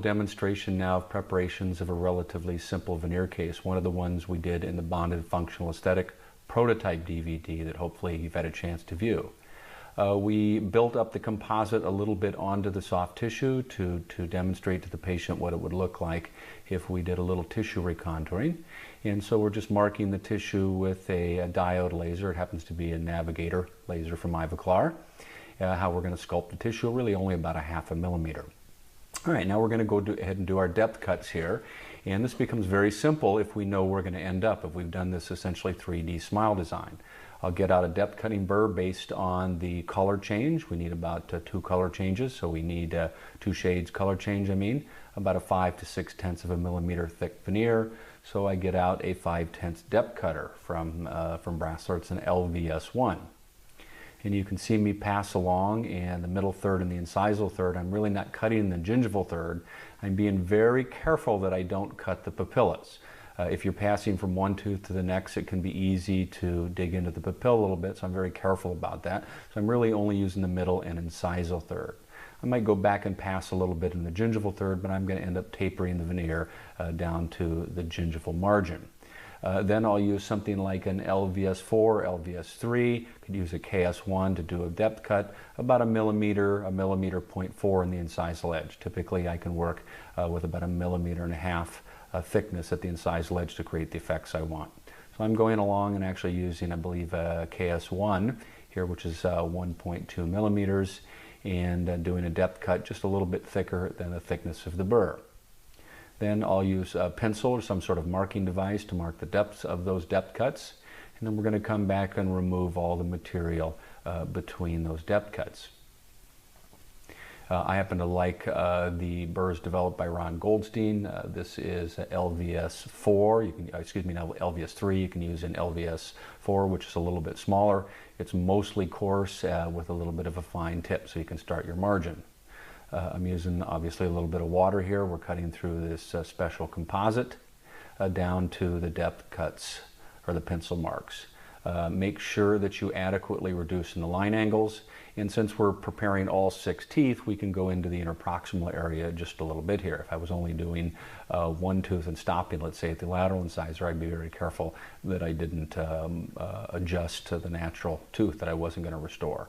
demonstration now of preparations of a relatively simple veneer case, one of the ones we did in the Bonded Functional Aesthetic prototype DVD that hopefully you've had a chance to view. We built up the composite a little bit onto the soft tissue to demonstrate to the patient what it would look like if we did a little tissue recontouring. And so we're just marking the tissue with a diode laser. It happens to be a Navigator laser from McLaren. How we're going to sculpt the tissue, really only about 1/2 millimeter. All right, now we're going to go ahead and do our depth cuts here. And this becomes very simple if we know we're going to end up, if we've done this essentially 3D smile design. I'll get out a depth cutting burr based on the color change. We need about 2 color changes, so we need 2 shades color change, about a 5 to 6/10 millimeter thick veneer. So I get out a 5/10 depth cutter from Brasseler. It's an LVS1. And you can see me pass along, and the middle third and the incisal third, I'm really not cutting the gingival third. I'm being very careful that I don't cut the papillas. If you're passing from one tooth to the next, it can be easy to dig into the papilla a little bit, so I'm very careful about that. So I'm really only using the middle and incisal third. I might go back and pass a little bit in the gingival third, but I'm going to end up tapering the veneer down to the gingival margin. Then I'll use something like an LVS4, LVS3, could use a KS1 to do a depth cut, about a millimeter 0.4 in the incisal edge. Typically I can work with about 1.5 millimeters thickness at the incisal edge to create the effects I want. So I'm going along and actually using, I believe, a KS1 here, which is 1.2 millimeters, and doing a depth cut just a little bit thicker than the thickness of the burr. Then I'll use a pencil or some sort of marking device to mark the depths of those depth cuts. And then we're going to come back and remove all the material between those depth cuts. I happen to like the burrs developed by Ron Goldstein. This is LVS4, LVS3. You can use an LVS4, which is a little bit smaller. It's mostly coarse with a little bit of a fine tip, so you can start your margin. I'm using obviously a little bit of water here. We're cutting through this special composite down to the depth cuts or the pencil marks. Make sure that you adequately reduce in the line angles. And since we're preparing all 6 teeth, we can go into the interproximal area just a little bit here. If I was only doing one tooth and stopping, let's say at the lateral incisor, I'd be very careful that I didn't adjust to the natural tooth that I wasn't going to restore.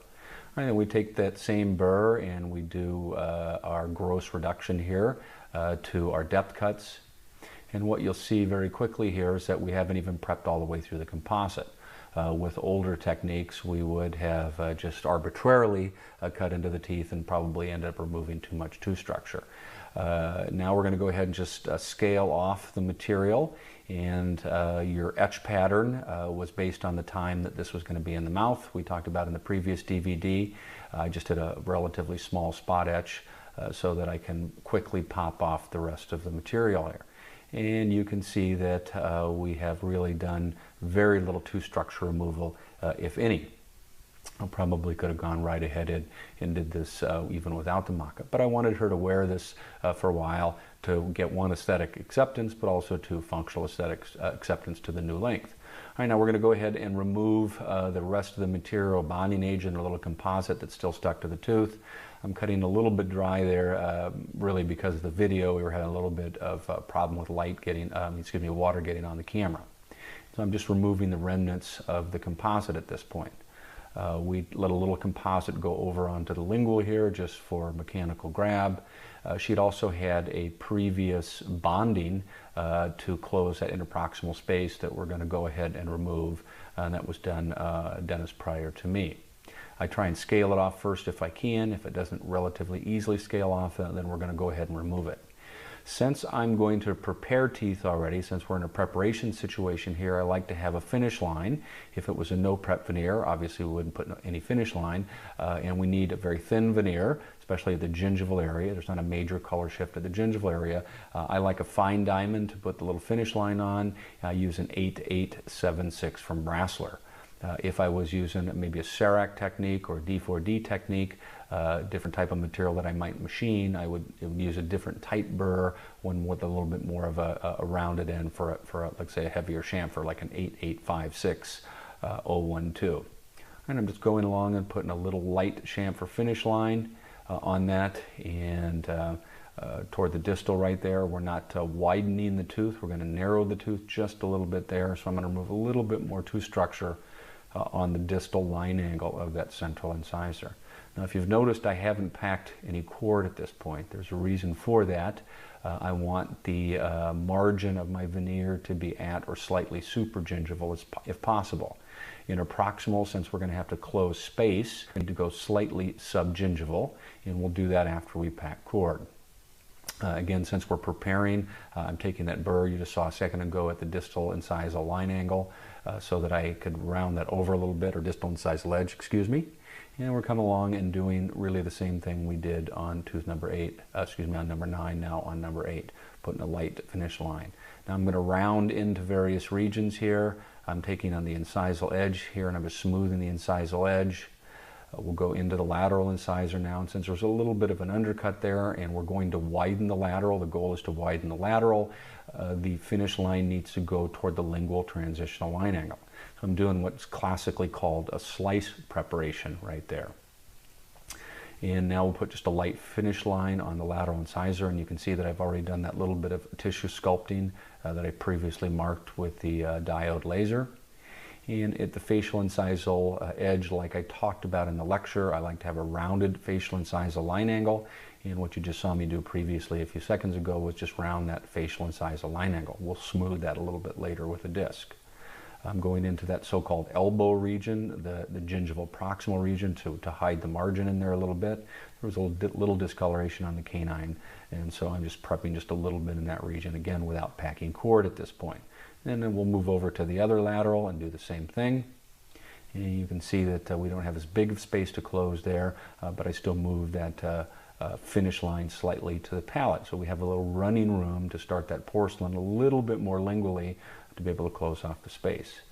All right, and we take that same burr and we do our gross reduction here to our depth cuts. And what you'll see very quickly here is that we haven't even prepped all the way through the composite. With older techniques, we would have just arbitrarily cut into the teeth and probably end up removing too much tooth structure. Now we're going to go ahead and just scale off the material, and your etch pattern was based on the time that this was going to be in the mouth. We talked about in the previous DVD. I just did a relatively small spot etch so that I can quickly pop off the rest of the material here. And you can see that we have really done very little tooth structure removal, if any. I probably could have gone right ahead and did this even without the mock-up. But I wanted her to wear this for a while to get one aesthetic acceptance, but also to functional aesthetic acceptance to the new length. All right, now we're going to go ahead and remove the rest of the material, bonding agent, a little composite that's still stuck to the tooth. I'm cutting a little bit dry there, really because of the video. We were having a little bit of a problem with light getting, water getting on the camera. So I'm just removing the remnants of the composite at this point. We let a little composite go over onto the lingual here just for mechanical grab. She'd also had a previous bonding to close that interproximal space that we're going to go ahead and remove, and that was done dentist prior to me. I try and scale it off first if I can. If it doesn't relatively easily scale off, then we're going to go ahead and remove it. Since I'm going to prepare teeth already, since we're in a preparation situation here, I like to have a finish line. If it was a no prep veneer, obviously we wouldn't put any finish line, and we need a very thin veneer, especially at the gingival area. There's not a major color shift at the gingival area. I like a fine diamond to put the little finish line on. I use an 8876 from Brasseler. If I was using maybe a Cerac technique or D4D technique, different type of material that I might machine, I would use a different type burr, one with a little bit more of a rounded end for let's say, a heavier chamfer, like an 8856 012. And I'm just going along and putting a little light chamfer finish line on that, and toward the distal right there. We're not widening the tooth. We're going to narrow the tooth just a little bit there. So I'm going to remove a little bit more tooth structure on the distal line angle of that central incisor. Now, if you've noticed, I haven't packed any cord at this point. There's a reason for that. I want the margin of my veneer to be at or slightly supragingival if possible. Interproximal, since we're going to have to close space, we need to go slightly subgingival, and we'll do that after we pack cord. Again, since we're preparing, I'm taking that burr you just saw a second ago at the distal incisal line angle so that I could round that over a little bit, or distal incisal edge, excuse me. And we're coming along and doing really the same thing we did on tooth number 8, on number 9, now on number 8, putting a light finish line. Now I'm going to round into various regions here. I'm taking on the incisal edge here, and I'm just smoothing the incisal edge. We'll go into the lateral incisor now, and since there's a little bit of an undercut there and we're going to widen the lateral, the goal is to widen the lateral, the finish line needs to go toward the lingual transitional line angle. So I'm doing what's classically called a slice preparation right there. And now we'll put just a light finish line on the lateral incisor, and you can see that I've already done that little bit of tissue sculpting that I previously marked with the diode laser. And at the facial incisal edge, like I talked about in the lecture, I like to have a rounded facial incisal line angle. And what you just saw me do previously a few seconds ago was just round that facial incisal line angle. We'll smooth that a little bit later with a disc. I'm going into that so-called elbow region, the gingival proximal region, to hide the margin in there a little bit. There was a little discoloration on the canine, and so I'm just prepping just a little bit in that region, again without packing cord at this point. And then we'll move over to the other lateral and do the same thing. And you can see that we don't have as big of space to close there, but I still move that finish line slightly to the palate. So we have a little running room to start that porcelain a little bit more lingually to be able to close off the space.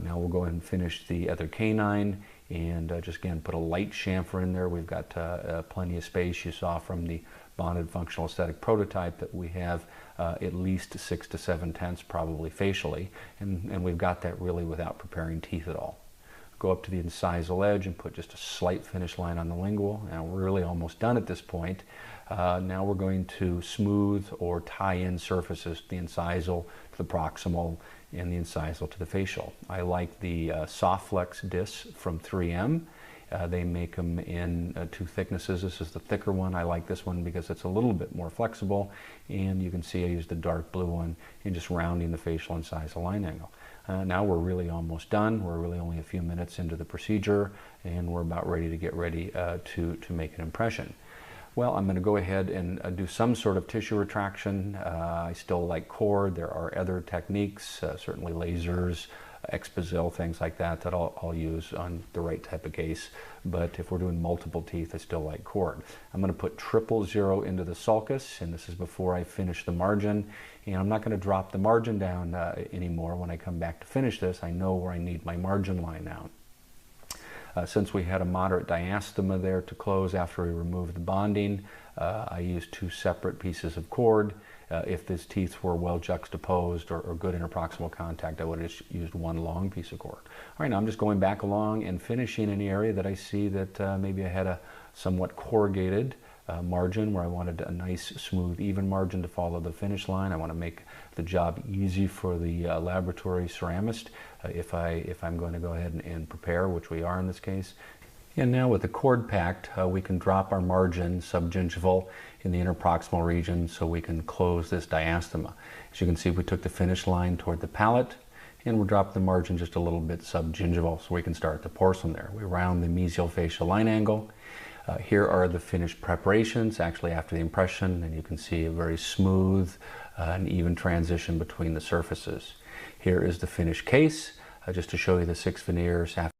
Now we'll go ahead and finish the other canine, and just again put a light chamfer in there. We've got plenty of space. You saw from the bonded functional aesthetic prototype that we have at least 6 to 7 tenths probably facially, and we've got that really without preparing teeth at all. Go up to the incisal edge and put just a slight finish line on the lingual. Now we're really almost done at this point. Now we're going to smooth or tie in surfaces, the incisal to the proximal and the incisal to the facial. I like the Softflex discs from 3M. They make them in 2 thicknesses. This is the thicker one. I like this one because it's a little bit more flexible, and you can see I used the dark blue one in just rounding the facial incisal line angle. Now we're really almost done. We're really only a few minutes into the procedure, and we're about ready to get ready to make an impression. Well, I'm going to go ahead and do some sort of tissue retraction. I still like cord. There are other techniques, certainly lasers, Exposil, things like that, that I'll use on the right type of case. But if we're doing multiple teeth, I still like cord. I'm going to put 000 into the sulcus, and this is before I finish the margin. And I'm not going to drop the margin down anymore. When I come back to finish this, I know where I need my margin line now. Since we had a moderate diastema there to close after we removed the bonding, I used 2 separate pieces of cord. If these teeth were well juxtaposed or good interproximal contact, I would have just used 1 long piece of cord. All right, now I'm just going back along and finishing an area that I see that maybe I had a somewhat corrugated margin where I wanted a nice, smooth, even margin to follow the finish line. I want to make the job easy for the laboratory ceramist if I'm going to go ahead and prepare, which we are in this case. And now with the cord packed, we can drop our margin subgingival in the interproximal region so we can close this diastema. As you can see, we took the finish line toward the palate, and we'll drop the margin just a little bit subgingival so we can start the porcelain there. We round the mesiofacial line angle. Here are the finished preparations, actually after the impression, and you can see a very smooth and even transition between the surfaces. Here is the finished case, just to show you the 6 veneers after